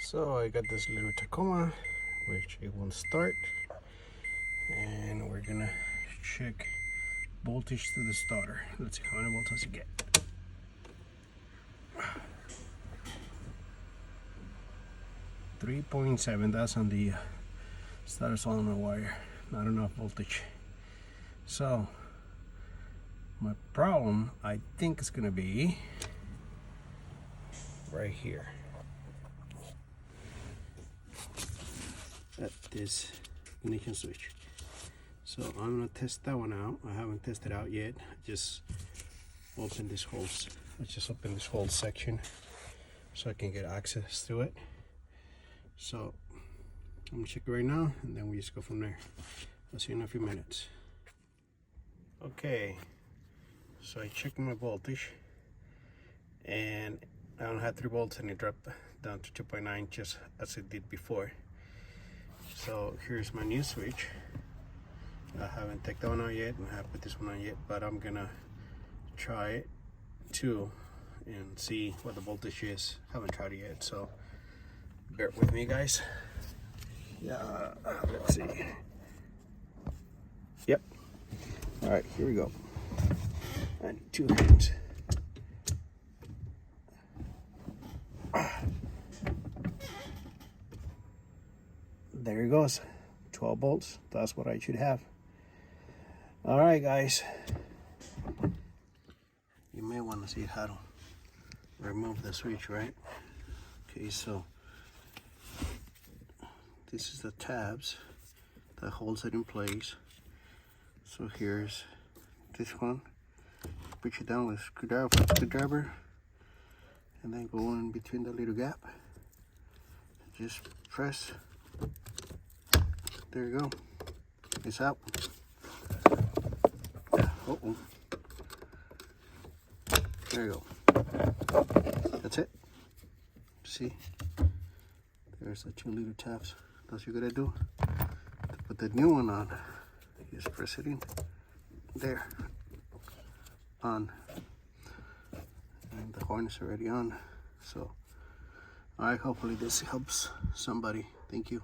So I got this little Tacoma, which it won't start, and we're gonna check voltage to the starter. Let's see how many volts does it get. .7, that's on the starter solenoid wire, not enough voltage. So my problem, I think, is gonna be right here at this ignition switch. So I'm gonna test that one out. I haven't tested out yet. Just open this whole, let's just open this whole section so I can get access to it. So I'm gonna check it right now, and then we just go from there. I'll see you in a few minutes. Okay, so I checked my voltage, and I only had 3 volts, and it dropped down to 2.9, just as it did before. So here's my new switch. I haven't taken that one out yet, and I haven't put this one on yet, but I'm gonna try it too and see what the voltage is. Haven't tried it yet, so bear with me, guys. Yeah, let's see. Yep. All right, here we go. I need 2 hands. There it goes. 12 volts. That's what I should have. All right, guys. You may want to see how to remove the switch, right? Okay, so this is the tabs that holds it in place. So here's this one. Push it down with a screwdriver, and then go in between the little gap. Just press. There you go. It's out. Uh-oh. There you go. That's it. See? There's the 2 little tabs. That's what you're gonna do. To put the new one on, just press it in. There. On. And the horn is already on. So, alright, hopefully this helps somebody. Thank you.